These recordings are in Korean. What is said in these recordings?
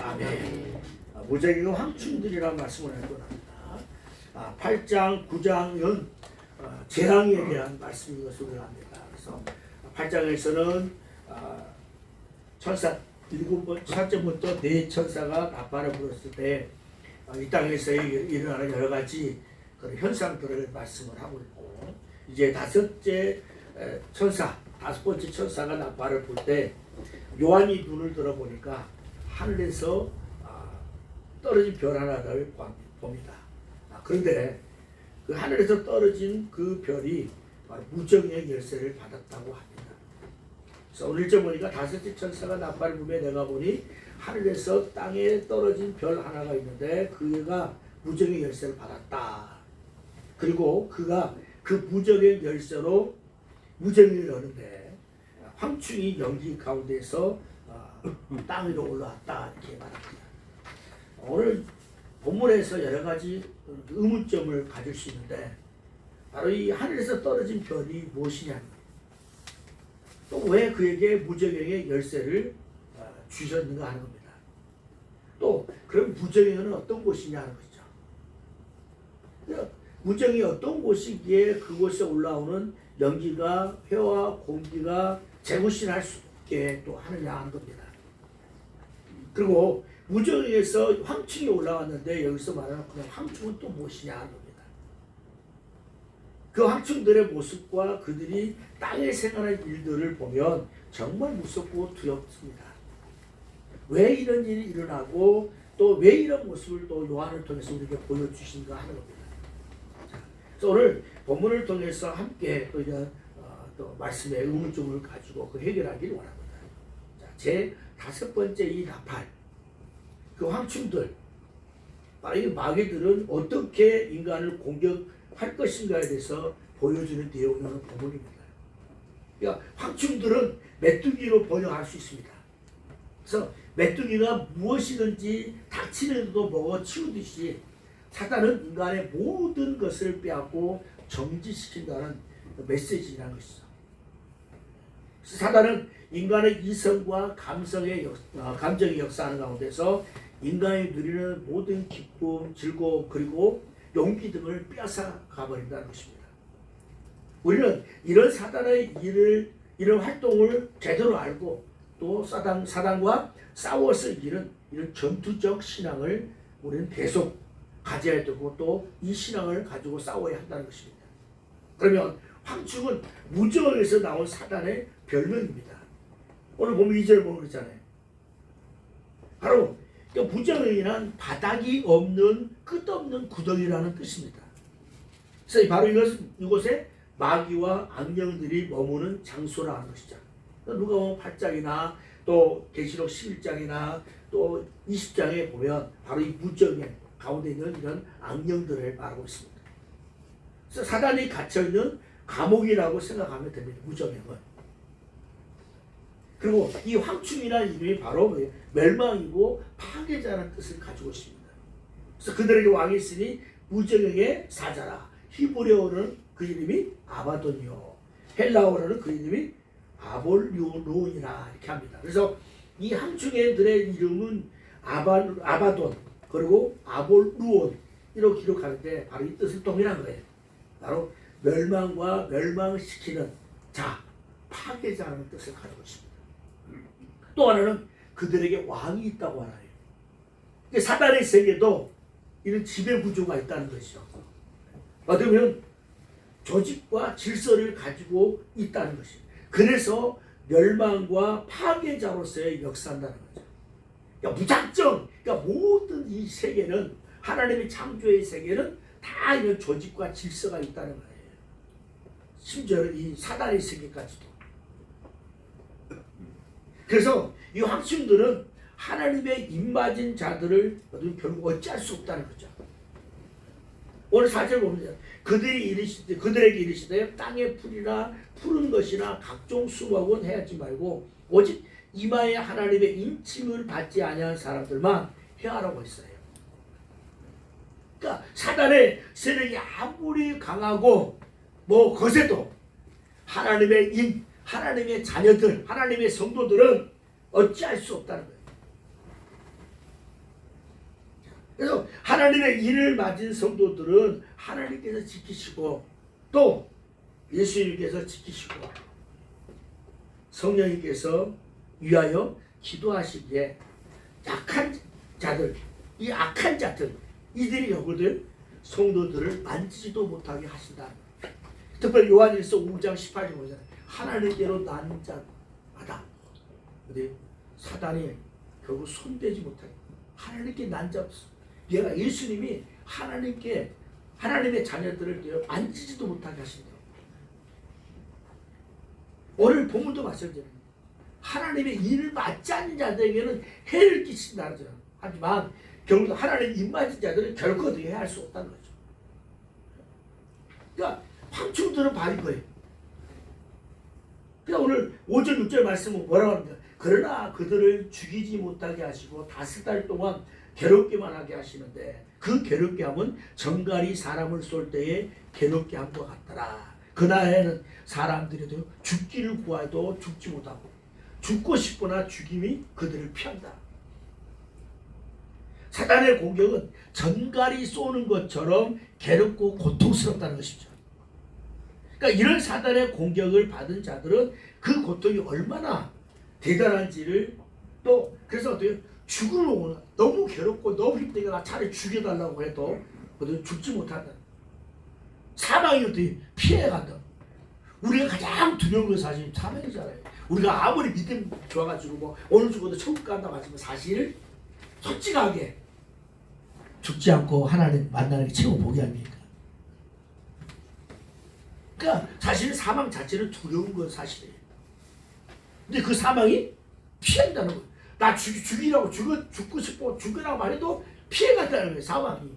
아멘. 무적의 황충들이라는 말씀을 하고 합니다. 8장, 9장은 재앙에 대한 말씀인 것으로 합니다. 그래서 8장에서는 천사 7번부터 네 천사가 나팔을 불었을 때 이 땅에서 일어나는 여러 가지 그런 현상들을 말씀을 하고 있고, 이제 다섯 번째 천사가 나팔을 불 때 요한이 눈을 들어보니까 하늘에서 떨어진 별 하나를 봅니다. 그런데 그 하늘에서 떨어진 그 별이 바로 무정의 열쇠를 받았다고 합니다. 그래서 오늘 좀 보니까 다섯째 천사가 나팔을 불며 내가 보니 하늘에서 땅에 떨어진 별 하나가 있는데 그가 무정의 열쇠를 받았다. 그리고 그가 그 무정의 열쇠로 무정을 여는데 황충이 연기 가운데서 땅 위로 올라왔다 이렇게 말합니다. 오늘 본문에서 여러 가지 의문점을 가질 수 있는데 바로 이 하늘에서 떨어진 별이 무엇이냐, 또 왜 그에게 무정의 열쇠를 주셨는가 하는 겁니다. 또 그럼 무정에는 어떤 곳이냐 하는 것이죠. 무정이 어떤 곳이기에 그곳에 올라오는 연기가 회와 공기가 재구신할 수 있게 또 하느냐 하는 겁니다. 그리고 무정에서 황충이 올라왔는데 여기서 말하는 그 황충은 또 무엇이냐 하는 겁니다. 그 황충들의 모습과 그들이 땅에 생활하는 일들을 보면 정말 무섭고 두렵습니다. 왜 이런 일이 일어나고 또 왜 이런 모습을 또 요한을 통해서 우리에게 보여주신가 하는 겁니다. 그래서 오늘 본문을 통해서 함께 또 이런 또 말씀의 의문점을 가지고 그 해결하기를 원합니다. 제 5번째 이 나팔, 그 황충들, 바로 이 마귀들은 어떻게 인간을 공격할 것인가에 대해서 보여주는 내용이 오늘 본문입니다. 그러니까 황충들은 메뚜기로 번역할 수 있습니다. 그래서 메뚜기가 무엇이든지 닥치는데도 먹어 치우듯이 사단은 인간의 모든 것을 빼앗고 정지시킨다는 메시지라는 것이죠. 사단은 인간의 이성과 감정의 역사하는 가운데서 인간이 누리는 모든 기쁨, 즐거움, 그리고 용기 등을 빼앗아 가버린다는 것입니다. 우리는 이런 사단의 이런 활동을 제대로 알고 또 사단과 싸워서 이런 전투적 신앙을 우리는 계속 가져야 되고 또 이 신앙을 가지고 싸워야 한다는 것입니다. 그러면 황충은 무정에서 나온 사단의 별명입니다. 오늘 보면 2절 보면 그렇잖아요. 바로 무정이란 바닥이 없는 끝없는 구덩이라는 뜻입니다. 그래서 바로 이곳에 마귀와 악령들이 머무는 장소라는 것이죠. 누가복음 8장이나 또 계시록 11장이나 또 20장에 보면 바로 이 무정의 가운데 있는 이런 악령들을 말하고 있습니다. 그래서 사단이 갇혀있는 감옥이라고 생각하면 됩니다. 무정행은. 그리고 이 황충이라는 이름이 바로 멸망이고 파괴자라는 뜻을 가지고 있습니다. 그래서 그들에게 왕이 있으니 무정행의 사자라. 히브리어로는 그 이름이 아바돈이요, 헬라어로는 그 이름이 아볼루온이라 이렇게 합니다. 그래서 이 황충애들의 이름은 아바돈 그리고 아볼루온 이렇게 기록하는데 바로 이 뜻을 동일한 거예요. 바로 멸망과 멸망시키는 자, 파괴자라는 뜻을 가지고 있습니다. 또 하나는 그들에게 왕이 있다고 하나요. 사단의 세계도 이런 지배 구조가 있다는 것이죠. 어떻게 보면 조직과 질서를 가지고 있다는 것이죠. 그래서 멸망과 파괴자로서의 역사한다는 거죠. 그러니까 무작정, 그러니까 모든 이 세계는, 하나님의 창조의 세계는 다 이런 조직과 질서가 있다는 거예요. 심지어 이 사단의 세계까지도. 그래서 이 황충들은 하나님의 입맞은 자들을 결국 어찌할 수 없다는 거죠. 오늘 4절 보면 그들에게 이르시되 땅의 풀이나 푸른 것이나 각종 수목은 해하지 말고 오직 이마에 하나님의 인침을 받지 아니한 사람들만 해하라고 했어요. 그러니까 사단의 세력이 아무리 강하고 거세도 하나님의 자녀들, 하나님의 성도들은 어찌할 수 없다는 거예요. 하나님의 인을 맞은 성도들은 하나님께서 지키시고 또 예수님께서 지키시고 성령님께서 위하여 기도하시기에 약한 자들, 이 악한 자들, 이들이 여러분들 성도들을 만지지도 못하게 하신다. 특별히 요한일서 5장 18절 보잖아요. 하나님께로 난 자마다 사단이 결국 손대지 못하게 하나님께 난 자 없어. 얘가 예수님이 하나님의 자녀들을 만지지도 못하게 하신다. 오늘 본문도 마찬가지예요. 하나님의 일을 맞지 않는 자들에게는 해를 끼친다는 거죠. 하지만 결국 하나님의 입 맞은 자들은 결코 해할 수 없다는 거죠. 그러니까 황충들은 바인 거예요. 그러니까 오늘 5절 6절 말씀은 뭐라고 합니까? 그러나 그들을 죽이지 못하게 하시고 다섯 달 동안 괴롭게만 하게 하시는데 그 괴롭게 함은 정갈이 사람을 쏠 때에 괴롭게 함과 같더라. 그날에는 사람들이 죽기를 구해도 죽지 못하고 죽고 싶거나 죽임이 그들을 피한다. 사단의 공격은 전갈이 쏘는 것처럼 괴롭고 고통스럽다는 것이죠. 그러니까 이런 사단의 공격을 받은 자들은 그 고통이 얼마나 대단한지를 또 그래서 어떻게 죽으러 너무 괴롭고 너무 힘들게 차라리 죽여달라고 해도 죽지 못한다. 사망이 어떻게 피해간다. 우리가 가장 두려운 건 사실 사망이잖아요. 우리가 아무리 믿음 좋아가지고 뭐 오늘 죽어도 천국 간다고 하지만 사실 솔직하게 죽지 않고 하나님 만나는 게 최고 복이 아닙니까? 그러니까 사실 사망 자체는 두려운 건 사실이에요. 근데 그 사망이 피한다는 거예요. 나 죽이라고 죽고 싶고 죽으라고 말해도 피해간다는 거예요. 사망이.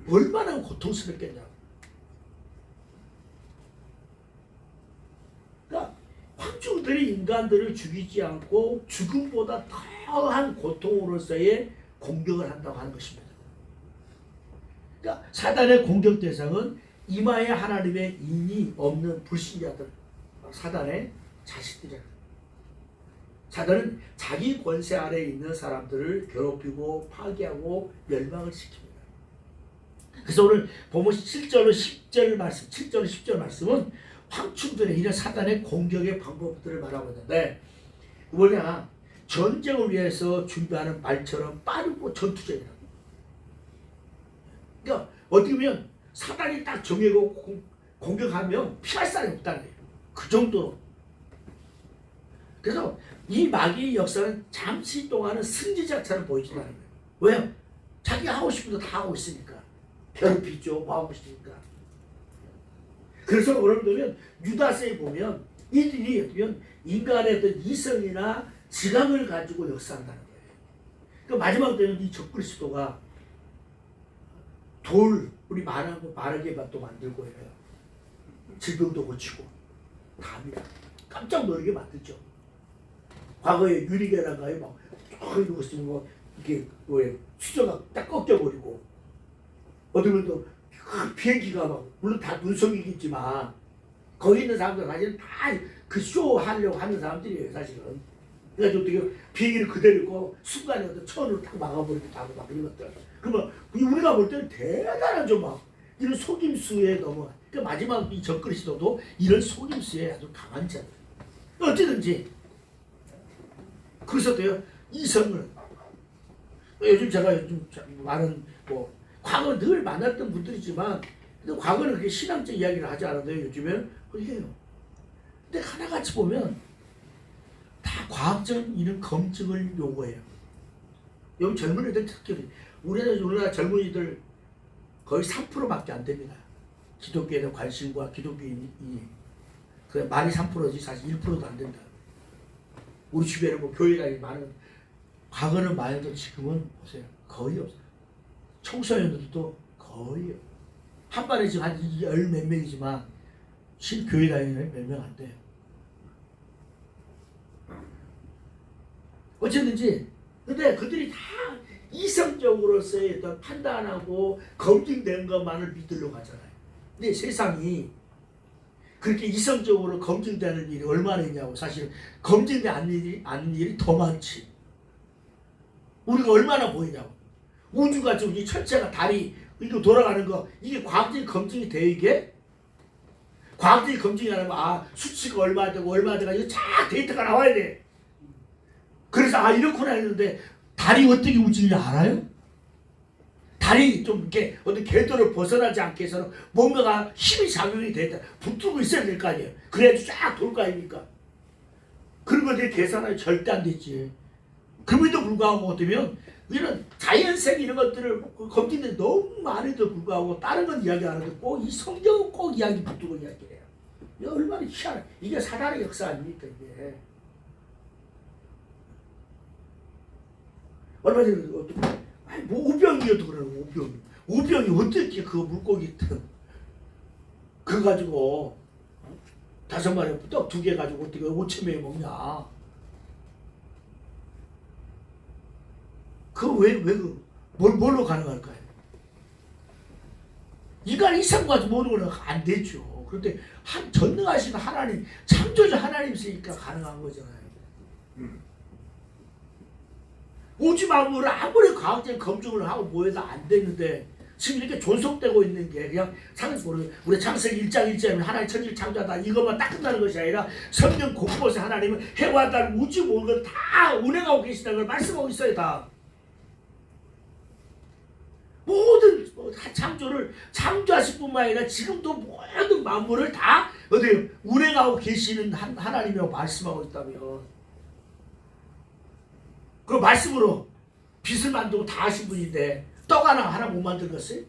얼마나 고통스럽겠냐고. 그러니까 황충들이 인간들을 죽이지 않고 죽음보다 더한 고통으로서의 공격을 한다고 하는 것입니다. 그러니까 사단의 공격 대상은 이마에 하나님의 인이 없는 불신자들, 사단의 자식들이야. 사단은 자기 권세 아래에 있는 사람들을 괴롭히고 파괴하고 멸망을 시킵니다. 그래서 오늘 보면 7절 10절 말씀, 7절 10절 말씀은 황충들의 이런 사단의 공격의 방법들을 말하고 있는데 뭐냐? 전쟁을 위해서 준비하는 말처럼 빠르고 전투적이다. 그러니까 어떻게 보면 사단이 딱 정해고 공격하면 피할 사람이 없다는 거예요. 그 정도로. 그래서 이 마귀의 역사는 잠시 동안은 승리자처럼 보이지는 않아요. 왜요? 자기가 하고 싶은 거 다 하고 있으니까. 괴롭히죠. 뭐 하고 있으니까. 그래서 여러분들 유다서에 보면 이들이 보면 인간의 어떤 이성이나 지각을 가지고 역사한다는 거예요. 그러니까 마지막 때는 이 적그리스도가 우리 말하게 또 만들고 해요. 질병도 고치고 다 합니다. 깜짝 놀라게 만들죠. 과거에 유리계라가에 막 이러고 있으면 뭐 이렇게 수저가 딱 꺾여버리고 어쩌면 또 비행기가 막 물론 다 눈속이겠지만 거기 있는 사람들 사실은 다 그 쇼 하려고 하는 사람들이에요 사실은. 그래서 어떻게 비행기를 그대로 있고 순간에 어떤 천으로 딱 막아버리기도 하고 막 이런 것들. 그러면 우리가 볼 때는 대단하죠 막 이런 속임수에 넘어가. 그러니까 마지막 이 적그리스도도 이런 속임수에 아주 강한 자들. 어찌든지 그래서도요 이성을 요즘 제가 많은 뭐 과거 늘 만났던 분들이지만 과거는 그렇게 신앙적 이야기를 하지 않아도 요즘엔 그렇게 해요. 근데 하나같이 보면 다 과학적인 이런 검증을 요구해요. 요즘 젊은이들 특히 우리나라 젊은이들 거의 3%밖에 안 됩니다. 기독교에 대한 관심과 기독교인이 많이 3%지 사실 1%도 안 된다. 우리 주변에 뭐 교회 다니는 많은 과거는 많아도 지금은 보세요 거의 없어요. 청소년들도 거의 한 반에 지금 한 10몇 명이지만 실교회 다니는 몇 명 안 돼요. 어쨌든지 근데 그들이 다 이성적으로서의 어떤 판단하고 검증된 것만을 믿으려고 하잖아요. 근데 세상이 그렇게 이성적으로 검증되는 일이 얼마나 있냐고. 사실 검증되지 않는 일이 더 많지. 우리가 얼마나 보이냐고. 우주가 지금 이 천체가 달이 이거 돌아가는 거 이게 과학적인 검증이 돼요 이게? 과학적인 검증이 하면 수치가 얼마 되고 얼마 되가 이거 쫙 데이터가 나와야 돼. 그래서 이렇구나 했는데 달이 어떻게 움직이는지 알아요? 달이 좀 이렇게 어떤 궤도를 벗어나지 않게 해서는 뭔가가 힘이 작용이 된다. 붙들고 있어야 될 거 아니에요. 그래야지 쫙 돌 거 아닙니까? 그런 것들이 계산하기 절대 안 되지. 그럼에도 불구하고 어쩌면 이런 자연생 이런 것들을 검증된 너무 많은데도 불구하고 다른 건 이야기 안 하는데 꼭 이 성경은 꼭 이야기 붙들고 이야기해요. 이게 얼마나 희한해. 이게 사단의 역사 아닙니까 이게. 얼마 전에 뭐 우병이어도 그러는 우병이 어떻게 그 물고기 그거 가지고 5마리 떡 2개 가지고 어떻게 5,000명이 먹냐. 뭘로 가능할까요? 인간 이상 가지고 모든 건 안 되죠. 그런데 전능하신 하나님, 창조주 하나님 있으니까 가능한 거잖아요. 우주 만물을 아무리 과학적인 검증을 하고 뭐해도 안 되는데 지금 이렇게 존속되고 있는 게 그냥 우리 창세기 1장 1절에 하나님 천지를 창조하다 이것만 딱 끝나는 것이 아니라 성경 곳곳에 하나님은 해와 달 우주 모든 걸 다 운행하고 계시다는 걸 말씀하고 있어요. 다 모든 창조를 창조하실 뿐만 아니라 지금도 모든 만물을 다 운행하고 계시는 하나님이라고 말씀하고 있다면 그 말씀으로 빛을 만들고 다 하신 분인데 떡 하나 못 만들었어요?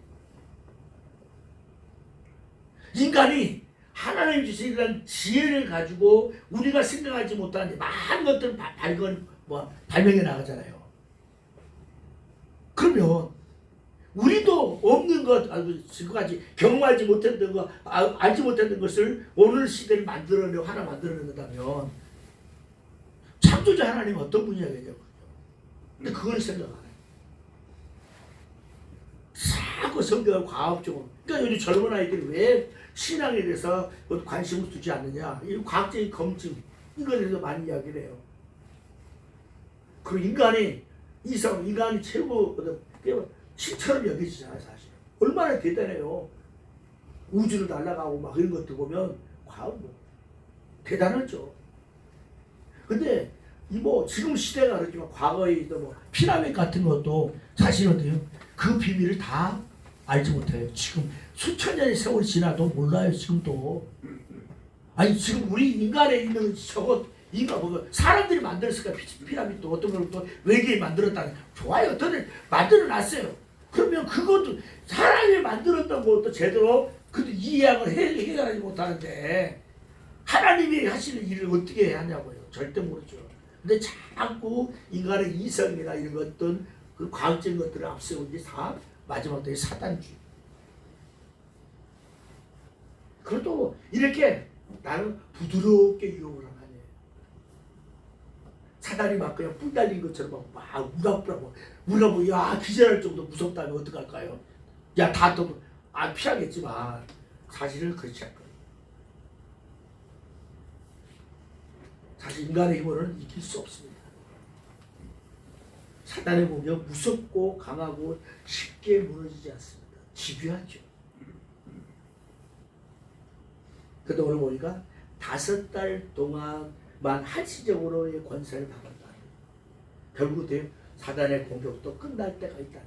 인간이 하나님 주신 이런 지혜를 가지고 우리가 생각하지 못하는 많은 것들을 발명해 나가잖아요. 그러면 우리도 없는 것, 지금까지 경험하지 못했던 것, 알지 못했던 것을 오늘 시대를 만들어내고 하나 만들어낸다면 창조자 하나님은 어떤 분이냐고요. 근데 그걸 생각 안 해요. 자꾸 성경을 과학적으로. 그러니까 요즘 젊은 아이들이 왜 신앙에 대해서 관심을 두지 않느냐. 이 과학적인 검증, 이거에 대해서 많이 이야기를 해요. 그리고 인간이 최고 신처럼 여겨지잖아요, 사실. 얼마나 대단해요. 우주를 날아가고 막 이런 것들 보면 과학 대단하죠. 근데 지금 시대가 그렇지만 과거에 피라미드 같은 것도 사실은 그 비밀을 다 알지 못해요. 지금 수천 년의 세월이 지나도 몰라요. 지금도. 지금 우리 인간에 있는 사람들이 만들었을까 피라미드도 어떤 걸 또 외계인이 만들었다. 좋아요. 어떤 만들어놨어요. 그러면 그것도 사람이 만들었던 것도 제대로 이해하고 해결하지 못하는데 하나님이 하시는 일을 어떻게 해야 하냐고요. 절대 모르죠. 근데 자꾸 인간의 이성이나 이런 것들 그 과학적인 것들을 앞세우는 게 다 마지막에 사단주의. 그래도 이렇게 나는 부드럽게 유혹을 하네. 사단이 막 그냥 뿔 달린 것처럼 막 우라부라고 야 기절할 정도 무섭다면 어떡할까요? 야 다 또 피하겠지만 사실은 그렇지 않거든요. 사실 인간의 힘으로는 이길 수 없습니다. 사단의 공격 무섭고 강하고 쉽게 무너지지 않습니다. 집요하죠. 그런데 오늘 보니까 5달 동안만 한시적으로의 권세를 받았다. 결국 사단의 공격도 끝날 때가 있다.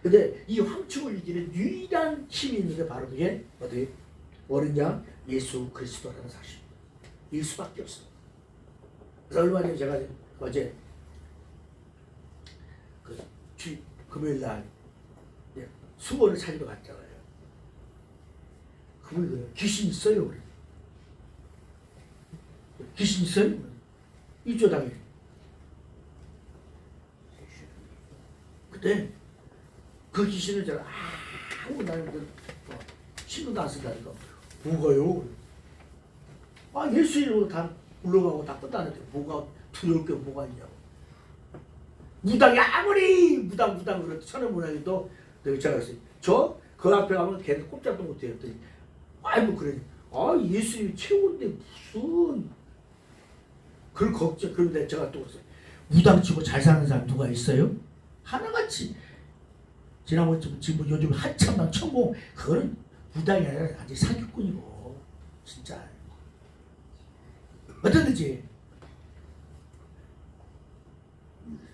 근데 이 황충을 이기는 유일한 힘이 있는데 바로 그게 어느냐? 예수 그리스도라는 사실입니다. 일 수밖에 없습니다. 그래서 얼마 전에 제가 어제 금요일날 수건을 찾으러 갔잖아요. 그분이 귀신 있어요. 그래. 귀신 있어요? 이조당에. 그때 그 귀신을 제가 나는 신경도 안 쓴다니까. 뭐가요? 예수 이름으로 다 물러가고 다 끝나는데 뭐가 두려울 게 뭐가 있냐고. 무당이 아무리 무당 그래도 천연문학에도 제가 그랬어요. 그 앞에 가면 걔는 꼼짝도 못해요. 그래. 예수님이 최고인데 무슨 그걸 걱정. 그런데 제가 또 무당 치고 잘 사는 사람 누가 있어요? 하나같이 지난번 지금 요즘 한참만 천공 그거는 무당이 아니라 아직 사기꾼이고 진짜 어떻든지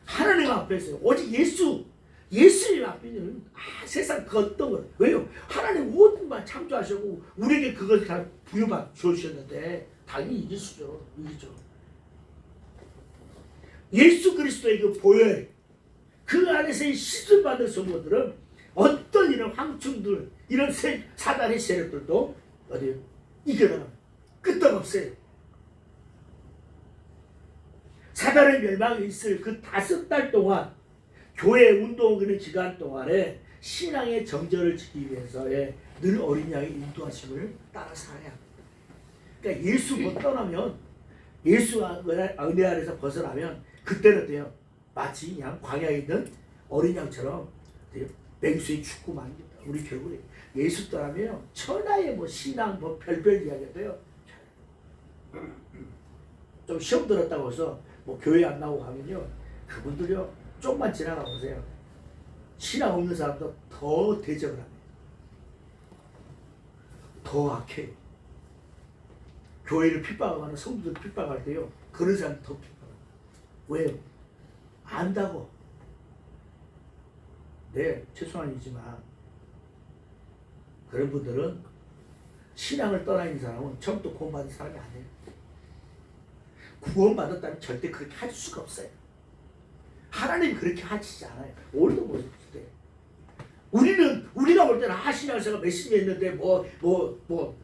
하나님 앞에서 오직 예수님 앞에는 세상 그 어떤 걸 왜요? 하나님 모든 말 창조하시고 우리에게 그걸 다 부여받 주셨는데 당연히 이기죠. 예수 그리스도의 그 보혈 그 안에서의 시술 받은 성도들은 어떤 이런 황충들 이런 사단의 세력들도 어디 이겨나가 끄떡없어요. 사단의 멸망이 있을 그 5달 동안 교회 운동하는 기간 동안에 신앙의 정절을 지키기 위해서의 늘 어린 양의 인도하심을 따라 살아야 합니다. 그러니까 예수 못 떠나면 예수와 은혜 아래서 벗어나면 그때는 돼요. 마치 그냥 광야에 있는 어린 양처럼 맹수의 죽고 맙니다. 우리 결국에 예수 떠나면 천하의 뭐 신앙 뭐 별별 이야기가 돼요. 좀 시험 들었다고 해서 뭐 교회 안 나오고 하면요. 그분들요. 조금만 지나가 보세요. 신앙 없는 사람도 더 대적을 합니다. 더 악해요. 교회를 핍박하는 성도들 핍박할 때요. 그런 사람 더 핍박해요. 왜요? 안다고. 네, 최소한 이지만 그런 분들은 신앙을 떠나 있는 사람은 처음부터 구원받은 사람이 아니에요. 구원받았다면 절대 그렇게 할 수가 없어요. 하나님이 그렇게 하시지 않아요. 오늘도 보세요. 우리가 볼 때는 신앙생활 열심히 했는데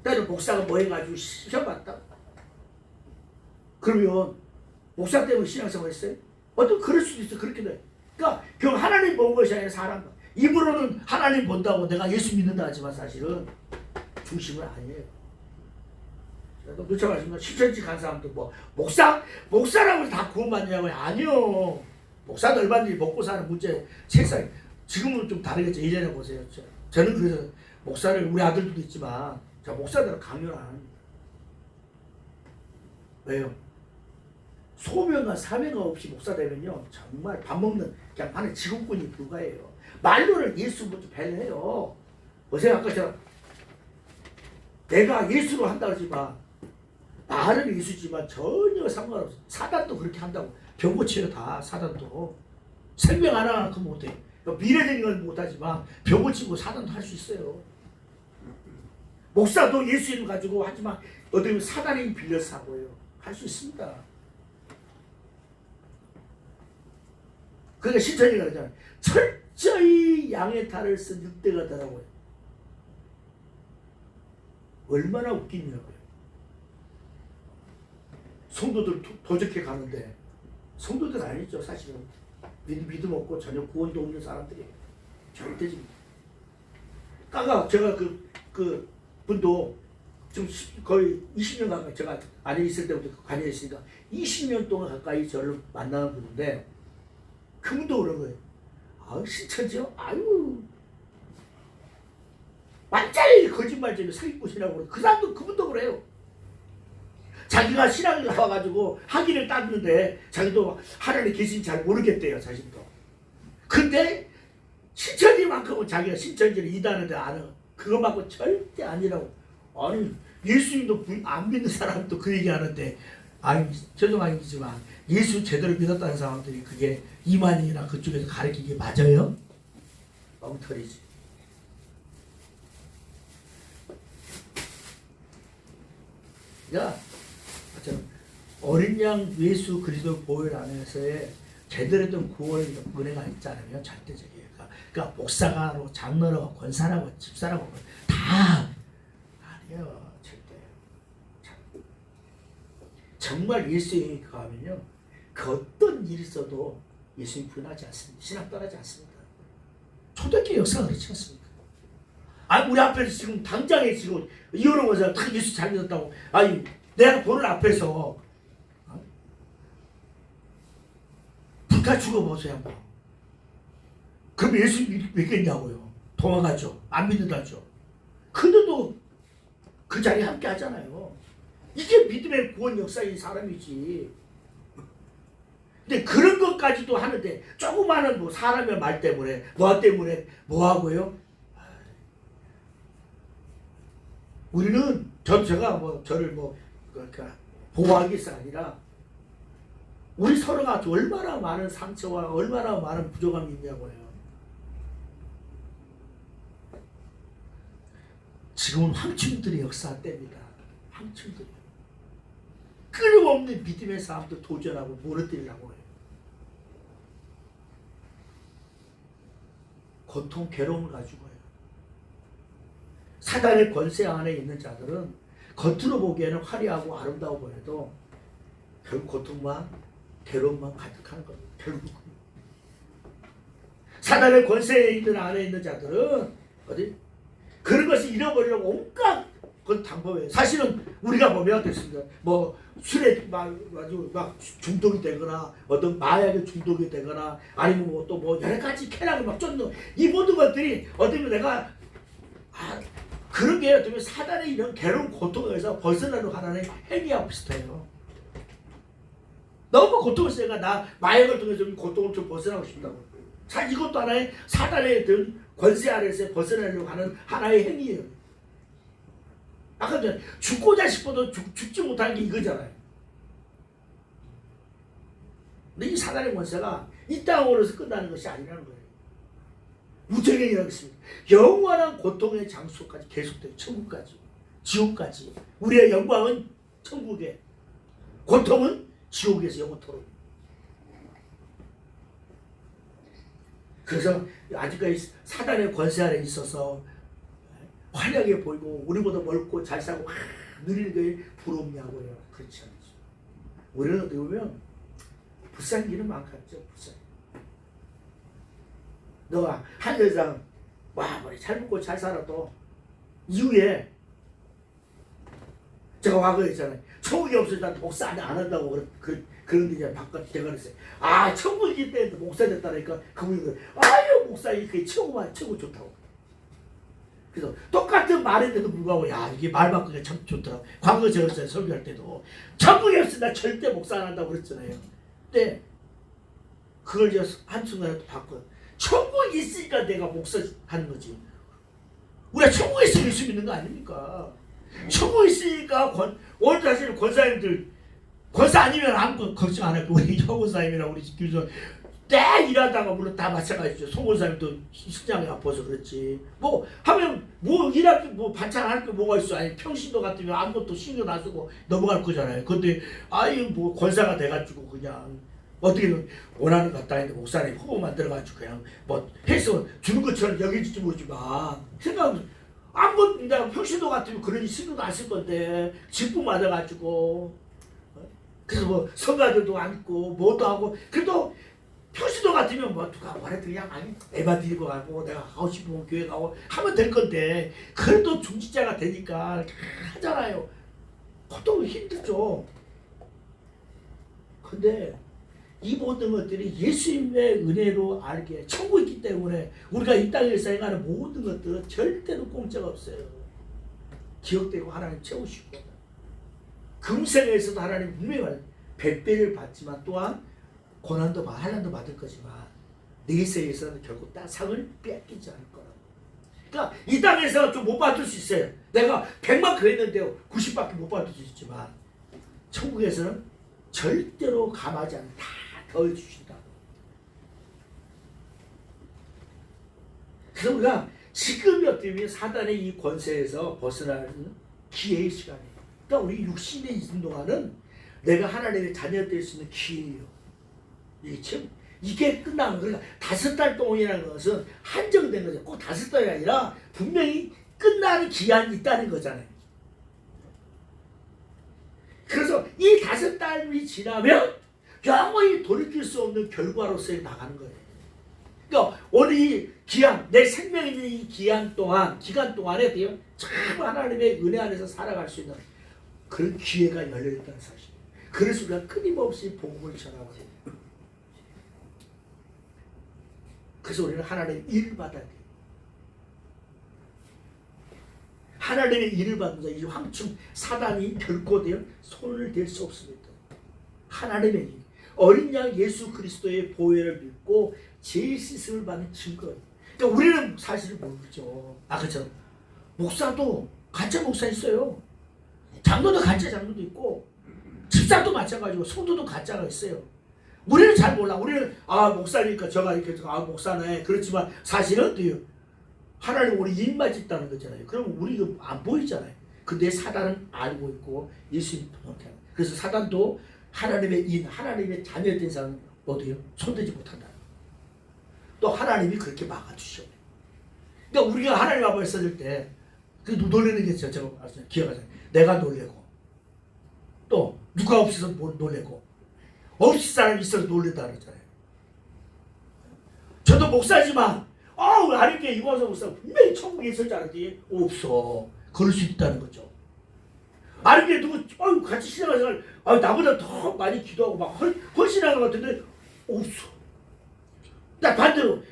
때로 목사가 뭐 해가지고 시험 봤다. 그러면 목사 때문에 신앙생활 했어요? 어떤 그럴 수도 있어. 그렇게 돼. 그러니까 결국 하나님 본 것이 아니라 사람. 입으로는 하나님 본다고 내가 예수 믿는다 하지만 사실은 중심은 아니에요. 누차 말씀드린 신천지 간 사람도 뭐 목사라고 해서 다 구원받느냐고요? 아니요. 목사도 얼마든지 먹고 사는 문제 세상 지금은 좀 다르겠죠. 예전에 보세요. 저는 그래서 목사를 우리 아들도 있지만 저 목사들은 강요를 안 합니다. 왜요? 소명과 사명가 없이 목사 되면요 정말 밥 먹는 그냥 하는 직업군이 불과해요. 말로는 예수 먼저 배려해요. 보세요 아까처럼 내가 예수로 한다고 하지만 말은 예수지만 전혀 상관없어. 사단도 그렇게 한다고 병 고쳐요. 다 사단도 생명 하나만큼 못해. 미래적인 건 못하지만 병 고치고 사단도 할 수 있어요. 목사도 예수 이름 가지고 하지만 어떻게 보면 사단이 빌려서 하고요. 할 수 있습니다. 그러니까 신천지가 그러잖아요. 철저히 양의 탈을 쓴 늑대가더라고요. 얼마나 웃기냐고요. 성도들 도적해 가는데 성도들 아니죠. 사실은 믿음 없고 전혀 구원도 없는 사람들이에요. 절대적입니다. 까가 제가 그 분도 지금 거의 20년 가까이 제가 안에 있을 때부터 관여에 있으니까 20년 동안 가까이 저를 만나는 분인데 그분도 그런 거예요. 아 신천지요? 아유 완전히 거짓말쟁이 사기꾼이라고 그 사람도 그분도 그래요. 자기가 신앙을 나와가지고 학위를 땄는데 자기도 하나님 계신지 잘 모르겠대요. 자신도. 근데 신천지만큼은 자기가 신천지를 이다는데 아는 그것만큼 절대 아니라고. 아니 예수님도 안 믿는 사람도 그 얘기하는데 아니 죄송하지만 예수 제대로 믿었다는 사람들이 그게 이만희나 그쪽에서 가르치는 게 맞아요? 엉터리지. 야 어린 양 예수 그리스도 보혈 안에서의 제대로 된 구원의 은혜가 있지 않으면 절대적이에요. 그러니까 목사가로 장로라고 권사라고 집사라고 다 아니에요. 절대. 정말 예수님이 가면요 그 어떤 일이 있어도 예수님 부인하지 않습니다. 신앙 떠나지 않습니다. 초대교회 역사가 그렇지 않습니까? 아니 우리 앞에서 지금 당장에 지금 이혼한 거서 다 예수 잘 믿었다고 아니 내가 보는 앞에서 불타 죽어보세요 한번. 그럼 예수 믿겠냐고요. 도망가죠. 안 믿는다죠. 근데도 그 자리에 함께 하잖아요. 이게 믿음의 구원 역사인 사람이지. 근데 그런 것까지도 하는데 조그마한 뭐 사람의 말 때문에 뭐 때문에 뭐 하고요? 우리는 제가 뭐 저를 뭐 그러니까 보호하기 위해서 아니라 우리 서로가 얼마나 많은 상처와 얼마나 많은 부족함이 있냐고요. 지금은 황충들의 역사 때입니다. 황충들이 끊임없는 믿음의 싸움도 도전하고 무너뜨리려고 해요. 고통, 괴로움을 가지고 해요. 사단의 권세 안에 있는 자들은 겉으로 보기에는 화려하고 아름다워 보여도 결국 고통만 괴로움만 가득한 겁니다. 결국은 사단의 권세에 있는 안에 있는 자들은 어디 그런 것을 잃어버리려고 온갖 그 방법이에요. 사실은 우리가 보면 됐습니다. 뭐 술에 막 중독이 되거나 어떤 마약에 중독이 되거나 아니면 뭐 또 뭐 여러 가지 쾌락을 막 쫓는 이 모든 것들이 어쩌면 내가 그런 게 어쩌면 사단의 이런 괴로운 고통에서 벗어나려고 하는 행위하고 비슷해요. 너무 고통을 쓰니까 나 마약을 통해서 고통을 좀 벗어나고 싶다고. 이것도 하나의 사단의 어떤 권세 아래에서 벗어나려고 하는 하나의 행위예요. 아까 전에 죽고자 싶어도 죽지 못하는 게 이거잖아요. 근데 이 사단의 권세가 이 땅으로서 끝나는 것이 아니라는 거예요. 무정행이라고 했습니다. 영원한 고통의 장소까지 계속돼요. 천국까지, 지옥까지. 우리의 영광은 천국에, 고통은 지옥에서 영원토록. 그래서 아직까지 사단의 권세 아래 있어서 화려하게 보이고 우리보다 멀고 잘 살고 누리는 게 부럽냐고요. 그렇지 않죠. 우리는 어떻게 보면 불쌍한 길은 많겠죠. 불쌍. 너가 한 여장 와 머리 잘 먹고 잘 살아도 이후에 제가 과거에 있잖아요. 천국이 없어서 난 목사 안 한다고 그런 게 이제 바깥 제가 그랬어요. 아 천국이기 때문에 목사 됐다니까 그분이 아유 목사 이게 최고 좋다고. 그래서 똑같은 말인데도 불구하고 야 이게 말 바꾸기가 참 좋더라고. 과거 제가 그랬어요. 설교할 때도 천국이 없으면 나 절대 목사 안 한다고 그랬잖아요. 근데 그걸 제가 한순간에 또 바꿔. 천국이 있으니까 내가 목사 하는 거지. 우리가 천국에 있으면 예수 믿는 거 아닙니까? 천국에 있으니까 오늘 사실 권사님들 권사 아니면 아무것도 걱정 안 하고 우리 형원사님이랑 우리 교수 때 일하다가 물론 다 마찬가지죠. 송원사님도 신장이 아파서 그렇지. 뭐 하면 뭐 일할 게 뭐 반찬할 게 뭐가 있어. 아니 평신도 같으면 아무것도 신경 안 쓰고 넘어갈 거잖아요. 근데 아유 뭐 권사가 돼가지고 그냥 어떻게든 원하는 것 같다 했는데 목사님 후보 만들어가지고 그냥 뭐 해서 주는 것처럼 여겨질지 모르지만 생각은 아무것도 내가 평신도 같으면 그러니 신경도 안 쓸 건데 직분 받아가지고 그래서 뭐 성가들도 앉고 뭐도 하고 그래도 평신도 같으면 뭐 누가 뭐래도 그냥 아니 에바 드리고 가고 내가 하고 싶으면 교회 가고 하면 될 건데 그래도 중직자가 되니까 하잖아요. 그것도 힘들죠. 근데 이 모든 것들이 예수님의 은혜로 알게 천국이 있기 때문에 우리가 이 땅에서 행하는 모든 것들은 절대로 공짜가 없어요. 기억되고 하나님 채우시고 금생에서도 하나님 분명히 100배를 받지만 또한 고난도 환난도 받을 거지만 내세에서는 결국 상을 뺏기지 않을 거라고. 그러니까 이 땅에서 좀 못 받을 수 있어요. 내가 100만 그랬는데 90밖에 못 받을 수 있지만 천국에서는 절대로 감하지 않는 다 더해주신다고. 그래서 우리가 지금이 어떻게 보면 사단의 이 권세에서 벗어나는 기회의 시간이에요. 그러니까 우리 육신에 있는 동안은 내가 하나님의 자녀 될 수 있는 기회예요. 이게 끝나는 거니까 5달 동안이라는 것은 한정된 거죠. 꼭 5달이 아니라 분명히 끝나는 기한이 있다는 거잖아요. 그래서 이 5달이 지나면 영원히 돌이킬 수 없는 결과로서 나가는 거예요. 그러니까 오늘 이 기한, 내 생명이 있는 이 기간 동안에 참 하나님의 은혜 안에서 살아갈 수 있는 그런 기회가 열려있다는 사실. 그래서 우리가 끊임없이 복음을 전하고 있어요. 그래서 우리는 하나님의 일을 받아야 돼요. 하나님의 일을 받으면서 이 황충 사단이 결코 손을 댈 수 없습니다. 하나님의 일. 어린 양 예수 그리스도의 보혈을 믿고 죄 씻음을 받는 증거. 그러니까 우리는 사실을 모르죠. 그렇죠. 목사도 가짜 목사 있어요. 장로도 가짜 장로도 있고, 집사도 마찬가지고 성도도 가짜가 있어요. 우리는 잘 몰라. 우리는 목사니까 저가 이렇게 목사네. 그렇지만 사실은 어때요? 하나님 우리 입맛 있다는 거잖아요. 그러면 우리가 안 보이잖아요. 근데 사단은 알고 있고 예수님 못해요. 그래서 사단도 하나님의 하나님의 자녀된 사람은 어디요? 손대지 못한다. 또 하나님이 그렇게 막아주셔. 그러니까 우리가 하나님 앞에 서질 때 그 놀리는 게 제가 기억하잖아요. 내가 놀래고 또 누가 없어서 놀래고 없을 사람이 있어서 놀린다 그러잖아요. 저도 목사지만 아니게 이광석 목사 분명히 천국에 있을 줄 알았지. 없어. 그럴 수 있다는 거죠. 아니게 누구 같이 신앙하는 사람 나보다 더 많이 기도하고 막 헌신하는 것 같은데 없어. 나 반대로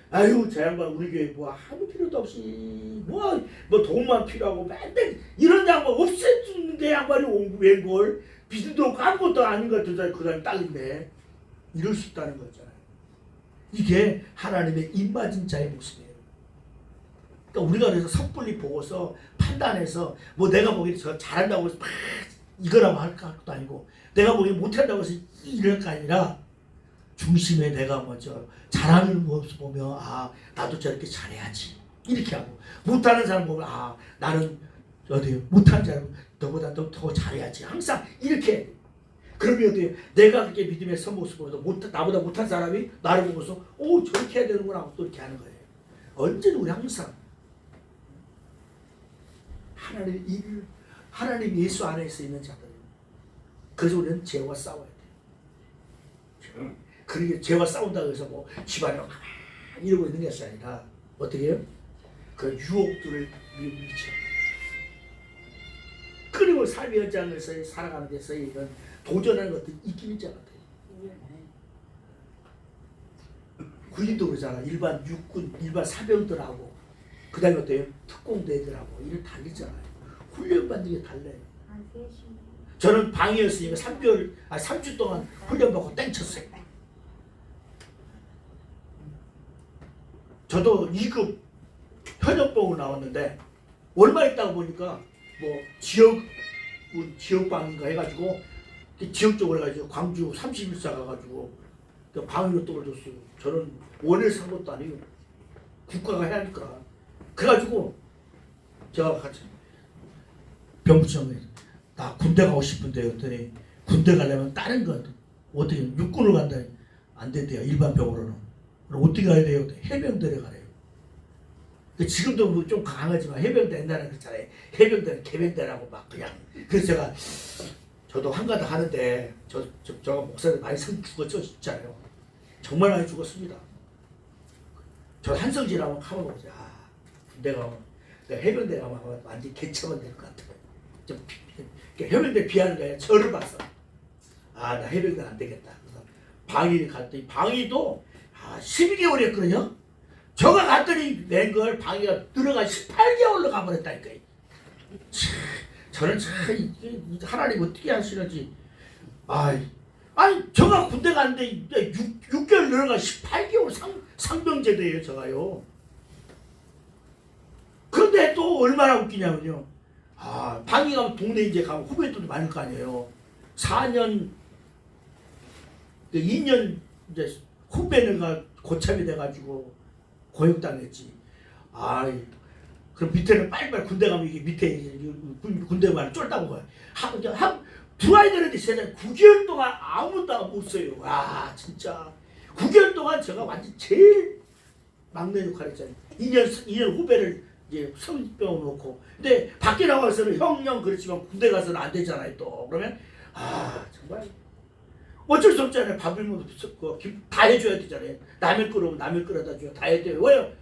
저 양반 우리 교회 아무 필요도 없이 뭐 돈만 필요하고 맨날 이런 양반 없애주는데 양반이 웬걸 비즈도 없고 아무것도 아닌 것 같은 사람이 그 사람이 딸인데 이럴 수 있다는 거잖아요. 이게 하나님의 입맞은 자의 모습이에요. 그러니까 우리가 그래서 섣불리 보고서 판단해서 내가 보기에 저 잘한다고 해서 막 이거라고 할 것도 아니고 내가 보기에 못한다고 해서 이럴 거 아니라 중심에 내가 먼저 잘하는 모습 보면 나도 저렇게 잘해야지 이렇게 하고 못하는 사람 보면 나는 못하는 사람 너보다 더 잘해야지 항상 이렇게. 그러면 내가 그렇게 믿음의 선모습으로 나보다 못한 사람이 나를 보고서 저렇게 해야 되는구나 하고 또 이렇게 하는 거예요. 언제나 우리 항상 하나님 예수 안에서 있는 자들이에요. 그래서 우리는 죄와 싸워야 돼요. 그러게 죄와 싸운다고 해서 집안에 이러고 있는 것이 아니라 어떻게 해요? 그 유혹들을 밀쳐. 그리고 삶의 현장에서 살아가는 데서 이런 도전하는 것도 있긴 있지 않아요. 군인도 그러잖아. 일반 육군, 일반 사병들하고 그 다음에 어때요? 특공대들하고 이런 다르잖아요. 훈련받는 게 달라요. 저는 방위였으니까 3주 동안 훈련받고 땡쳤어요. 저도 2급 현역봉을 나왔는데 얼마 있다가 보니까 지역방인가 해가지고 지역 쪽으로 해가지고 광주 31사 가가지고 방위로 떨어졌어요. 저는 원을 산 것도 아니고 국가가 해야 하니까. 그래가지고 제가 같이 병부청에 나 군대 가고 싶은데 그랬더니 군대 가려면 다른 거 어떻게 육군을 간다 안 된대요. 일반 병으로는. 그럼 어떻게 가야 돼요? 해병대를 가래요. 지금도 좀 강하지만 해병대 옛날에 그렇잖아요. 해병대는 개병대라고 막 그냥. 그래서 저도 한가닥 하는데 저 목사님 많이 죽었죠 진짜요. 정말 많이 죽었습니다. 저 한성질하면 가만 보자. 군대 가면 해병대 가면 완전 개처럼 될 것 같아요. 좀 해병대 비하는 게 아니라 저를 봤어. 나 해병대 안 되겠다. 그래서 방위를 갔더니 방위도 12개월 했거든요. 저가 갔더니 맹걸 방위가 들어가 18개월로 가버렸다니까. 저는 참 하나님 어떻게 하시는지. 아니 저가 군대 갔는데 6개월 늘어가 18개월 상병제대예요 저가요. 그런데 또 얼마나 웃기냐면요. 방위 가면 동네 이제 가면 후배들도 많을 거 아니에요. 4년 2년 이제 후배가 고참이 돼가지고 고용당했지. 그럼 밑에는 빨리빨리 군대 가면 이게 밑에 군대 가면 쫄다고 가요. 들어와야 되는데 세상에 9개월 동안 아무도 못 써요. 진짜 9개월 동안 제가 완전 제일 막내 역할 했잖아요. 2년 후배를 이제 성병을 놓고. 근데 밖에 나가서는 형 그렇지만 군대 가서는 안 되잖아요 또. 그러면 정말 어쩔 수 없잖아요. 밥을 먹고 다 해줘야 되잖아요. 남의 끓으면 남의 끓여다 줘야 다 해야 돼요. 왜요?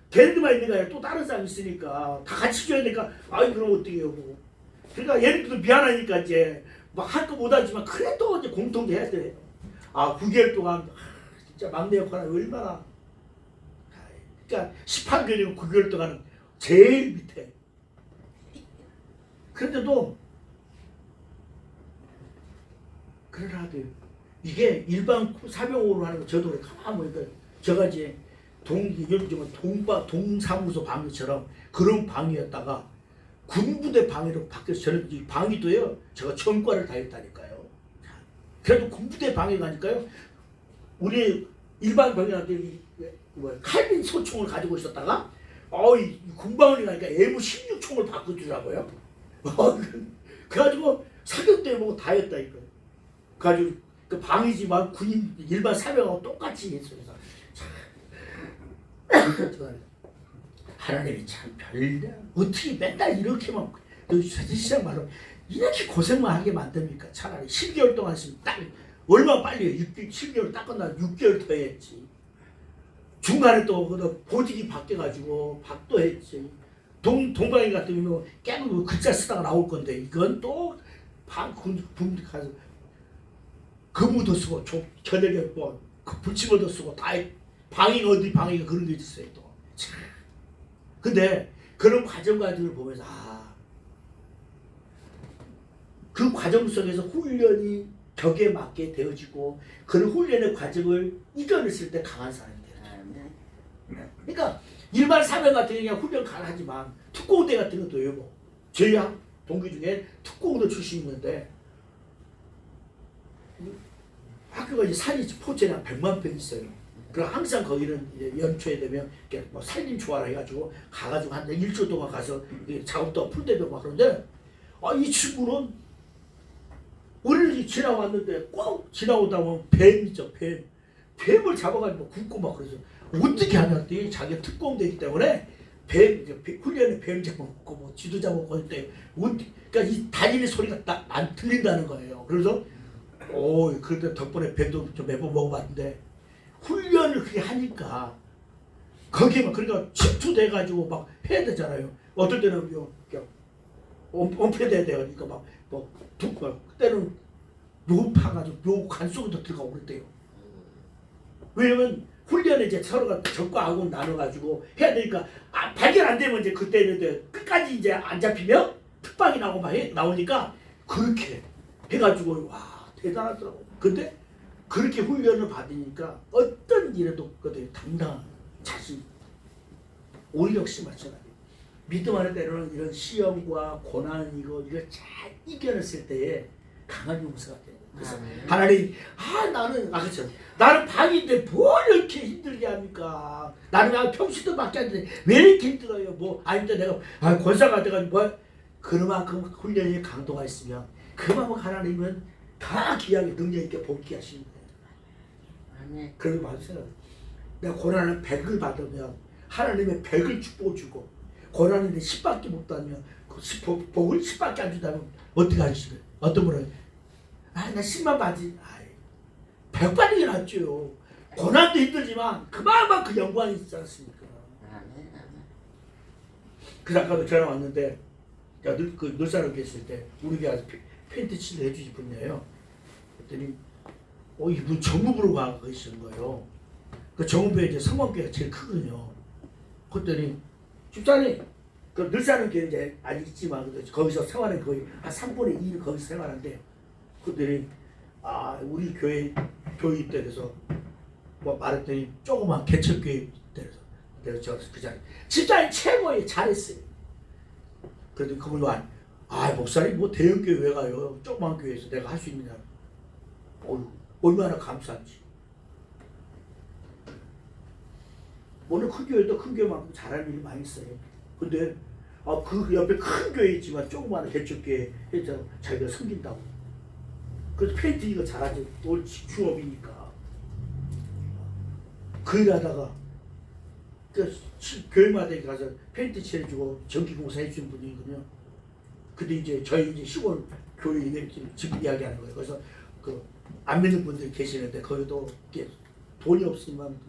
걔네들만 있는 게 아니라 또 다른 사람이 있으니까 다 같이 줘야 되니까 그럼 어떻게 해요. 그러니까 얘네들도 미안하니까 이제 막 할 거 못하지만 그래도 이제 공통도 해야 돼요. 9개월 동안 진짜 막내 역할을 얼마나. 그러니까 18개월이고 9개월 동안은 제일 밑에. 그런데도 그러나도 이게 일반 사병으로 하는 거 저도 그래. 가만히 보니까 제가 이제 동사무소 방위처럼 그런 방위였다가 군부대 방위로 바뀌어서 저는 이 방위도요. 제가 전과를 다 했다니까요. 그래도 군부대 방위 가니까요. 우리 일반 병력들이 칼빈 소총을 가지고 있었다가 이 군방위 가니까 M16총을 바꿔주더라고요. 그래가지고 사격대 보고 다 했다 이거. 그래가지고 그 방위지만 군인 일반 사병하고 똑같이 했어요. 하나님이 참 별이다. 어떻게 맨날 이렇게만 세상 말로 이렇게 고생만 하게 만듭니까? 차라리 10개월 동안 했으면 딱 얼마 빨리 10개월 딱 끝나면 6개월 더 했지. 중간에 또 보직이 바뀌어가지고 박도 했지. 동방이 같은 경우는 깨고 글자 쓰다가 나올 건데 이건 또 군대 가서 근무도 쓰고 저녁에 뭐 불침어도 쓰고 다 방위가 어디 방위가 그런 게 있었어요 또. 참. 근데 그런 과정까지를 보면서 그 과정 속에서 훈련이 격에 맞게 되어지고 그런 훈련의 과정을 이겨냈을 때 강한 사람이 돼요. 그러니까 일반 사병 같은 경우는 훈련 가능하지만 특공대 같은 것도요. 뭐 저희 동기 중에 특공대 출신이 있는데 학교가 이제 산이 포천에 한 100만 평 있어요. 그럼 항상 거기는 이제 연초에 되면 이렇게 뭐 산림 초화를 해가지고 가가지고 한 일주일 동안 가서 작업도 풀대고 막 그런데 이 친구는 우리를 지나왔는데 꼭 지나오다 보면 뱀 있죠. 뱀을 잡아가지고 굽고 막 그래서 어떻게 하냐 했더니 자기가 특공대이기 때문에 훈련에 뱀 잡아먹고 뭐 쥐도 잡아먹고 할 때 그러니까 이 다니는 소리가 안 들린다는 거예요. 그래서 그런데 덕분에 뱀도 좀 몇 번 먹어봤는데 훈련을 그렇게 하니까 거기에 막 그러니까 침투돼가지고 막 해야 되잖아요. 어떨 때는 엄폐돼야 되니까 뭐 그때는 묘 파가지고 묘 간 속에도 들어가고 그랬대요. 왜냐면 훈련에 이제 서로가 적과 악을 나눠가지고 해야 되니까 발견 안 되면 이제 그때는 이제 끝까지 이제 안 잡히면 특방이 나오고 막 나오니까 그렇게 해가지고 와 대단하더라고. 근데 그렇게 훈련을 받으니까 어떤 일에도 그들이 당당한 자신, 우리 역시 마찬가지. 믿음 안에 때로는 이런 시험과 고난 이걸 잘 이겨냈을 때에 강한 용서가 돼요. 그래서 하나님, 그렇죠. 나는 방인데 뭘 이렇게 힘들게 합니까? 나는 평시도 밖에 안 되는데 왜 이렇게 힘들어요? 뭐 아닌데 내가 권사가 돼가지고 뭐 그만큼 훈련의 강도가 있으면 그만큼 하나님은 다 귀하게 능력 있게 복귀 하시는 거예요. 그러지 마세요. 내가 고난을 100을 받으면 하나님의 100을 축복을 주고 고난인데 10밖에 못 받으면 그 복을 10밖에 안 준다면 어떻게 하시겠어요? 어떤 분은 나 10만 받지 100 받는 게 낫죠. 고난도 힘들지만 그만큼 영광이 있지 않습니까? 그래서 아까도 전화 왔는데 늘사로 계실 때 우리 교회 가서 팬티 치료 해주실 분이에요. 그랬더니 이분 정읍으로 가 계시는 거예요. 그 정읍에 이제 성원교회가 제일 크거든요. 그랬더니 집사님, 그 늘사는 교회 이제 아직 있지만 거기서 생활은 거의 한 3분의 2를 거기서 생활한대요. 그랬더니 우리 교회 때에서 뭐 말했더니 조그만 개척교회 때에서 내가 그 자리 집사님 최고예요. 잘했어요. 그랬더니 그분도 목사님 뭐 대형교회 왜 가요? 조그만 교회에서 내가 할 수 있느냐. 얼마나 감사한지. 오늘 큰 교회도 큰 교회만큼 잘하는 일이 많이 있어요. 근데 그 옆에 큰 교회 있지만 조그마한 개척교회 해서 자기가 섬긴다고. 그래서 팬티 이거 잘하지. 올 주업이니까. 그 일하다가 교회마다 가서 팬티 칠해주고 전기공사 해주는 분이거든요. 근데 이제 저희 이제 시골 교회 지금 이야기하는 거예요. 그래서 안 믿는 분들이 계시는데 거기도 돈이 없으면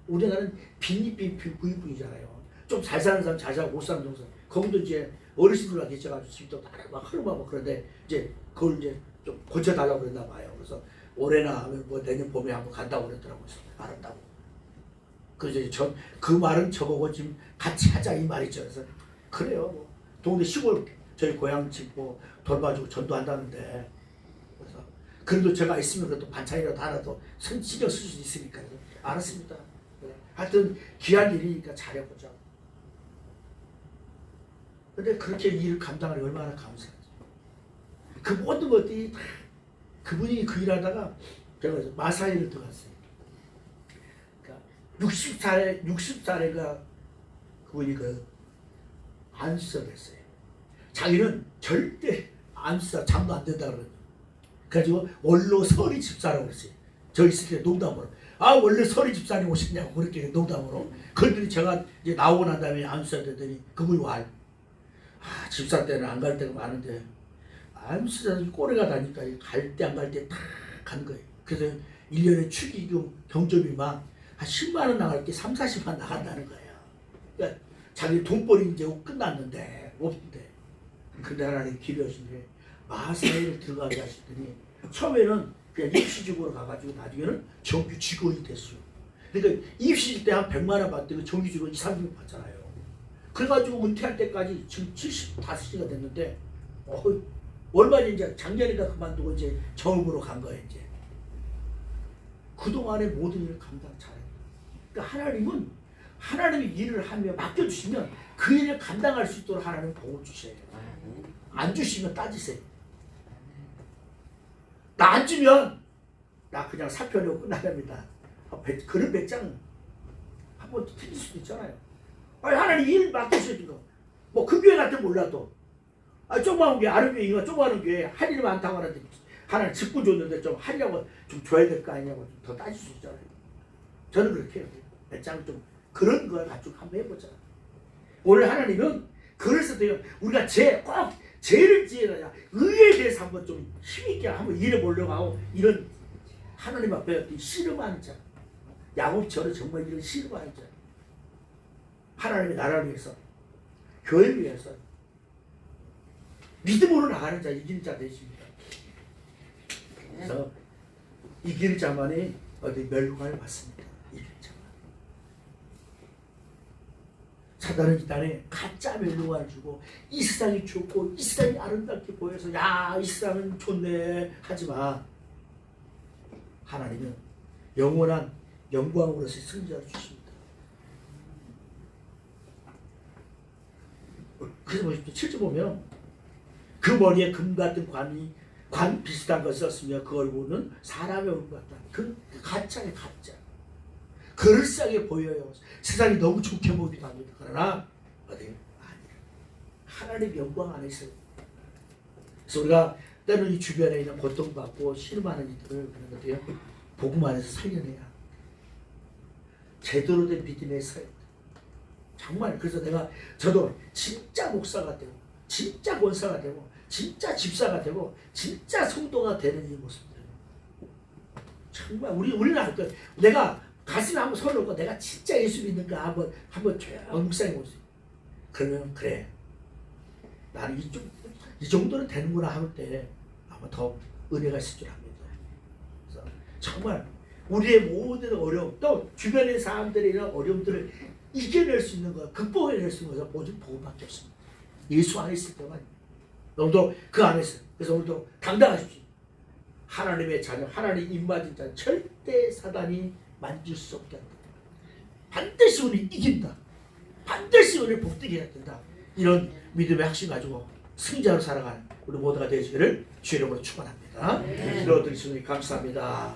우리나라는 빈입빈 부유분이잖아요. 좀 잘 사는 사람 잘 살고 못 사는 동생 거기도 이제 어르신들과 계셔가지고 집도 막 흐름하고 그런데 이제 그걸 이제 좀 고쳐달라고 그랬나 봐요. 그래서 올해나 하면 뭐 내년 봄에 한번 간다고 그랬더라고요. 알았다고. 그래서 그 말은 저보고 지금 같이 하자 이 말이죠. 그래서 그래요. 뭐 동네 시골 저희 고향 집 뭐 돌봐주고 전도한다는데 그래서 그래도 제가 있으면 그래도 반찬이라도 하나도 신경 쓸 수 있으니까 알았습니다. 네. 하여튼 귀한 일이니까 잘해보자. 근데 그렇게 일을 감당하니 얼마나 감사하지. 그 모든 것들이 다 그분이 그 일하다가 제가 마사이를 들어갔어요. 그러니까 60살에가 그분이 그 안수사 됐어요. 자기는 절대 안수사 장도 안 된다 그러거든요. 그래가지고 원로 서리 집사라고 그랬어요. 저 있을 때 농담으로. 아 원래 서리 집사님 오셨냐고 그렇게 농담으로. 그랬더니 제가 이제 나오고 난 다음에 안수사 되더니 그분이 와요. 아 집사 때는 안 갈 때가 많은데 안수사들이 꼬리가 다니까 갈 때 안 갈 때 다 가는 거예요. 그래서 1년에 축의금 경조비 막 한 10만 원 나갈 게 3, 40만 나간다는 거예요. 그러니까 자기 돈벌이 이제 끝났는데 없는데. 근데 하나님 기려주신데 마사이를 들어가게 하시더니 처음에는 그냥 입시직으로 가가지고 나중에는 정규 직원이 됐어요. 그러니까 입시직 때 한 100만 원 받더니 정규 직원 2, 300만 받잖아요. 그래가지고 은퇴할 때까지 지금 75시가 됐는데 얼마 전에 이제 작년에가 그만두고 이제 정읍으로 간 거예요. 이제 그동안의 모든 일을 감당 잘해요. 그러니까 하나님은 하나님이 일을 하며 맡겨주시면 그 일을 감당할 수 있도록 하나님 복을 주셔야 돼요. 안 주시면 따지세요. 나 안 주면 나 그냥 사표내고 끝나갑니다. 그런 배짱 한번 틀릴 수도 있잖아요. 아니 하나님 일 맡겨주신 거. 뭐 큰 교회 같은 몰라도 조그마한 게 아는 교회가 조그마한 교회 할 일이 많다고 하는데 하나님 직분 줬는데 좀 하려고 좀 줘야 될 거 아니냐고 좀 더 따질 수 있잖아요. 저는 그렇게 해요. 배짱 좀 그런 걸 가지고 한번 해보자. 오늘 하나님은 그래서 우리가 죄를 지으라 의에 대해서 한번 좀 힘있게 한번 일해보려고 하고 이런 하나님 앞에 씨름하는 자 야곱처럼 정말 이런 씨름하는 자 하나님의 나라를 위해서 교회를 위해서 믿음으로 나가는 자 이기는 자 되십니다. 그래서 이기는 자만이 어디 멸관을 받습니다. 이기는 자만. 사단은 이 땅에 가짜 멸관을 주고 이 세상이 좋고 이 세상이 아름답게 보여서 야 이 세상은 좋네 하지만 하나님은 영원한 영광으로서 승자를 주십니다. 그래서 보십시오. 7절 보면 그 머리에 금 같은 관 비슷한 것을 썼으며 그 얼굴은 사람의 얼굴 같다. 그 가짜의 가짜. 그럴싸하게 보여요. 세상이 너무 좋게 보기도 합니다. 그러나 어디 아니에요. 하나님의 영광 안에 있어요. 그래서 우리가 때로는 이 주변에 있는 고통받고 실망하는 이들을 그런 것들요 복음 안에서 살려내야 제대로 된 믿음에 서야 돼. 정말 그래서 저도 진짜 목사가 되고 진짜 권사가 되고 진짜 집사가 되고 진짜 성도가 되는 이 모습들 정말 우리는 알 거야. 내가 가슴에 한번 손을 얹고 내가 진짜 예수 믿는가 한번 묵상해 보세요. 그러면 그래 나는 이 정도는 되는구나 할 때 아마 더 은혜가 있을 줄 압니다. 그래서 정말 우리의 모든 어려움 또 주변의 사람들의 이런 어려움들을 이겨낼 수 있는 것 극복해낼 수 있는 것은 모든 복음밖에 없습니다. 예수 안에 있을 때만 너도 그 안에서 그래서 오늘도 당당하십시오. 하나님의 자녀 하나님 입맞은 자 절대 사단이 만질 수 없게 한다. 반드시 우리 이긴다. 반드시 우리 복되게 해야 된다. 이런 믿음의 확신 가지고 승자로 살아가는 우리 모두가 되시기를 주의 이름으로 축원합니다. 기도드리시니 감사합니다.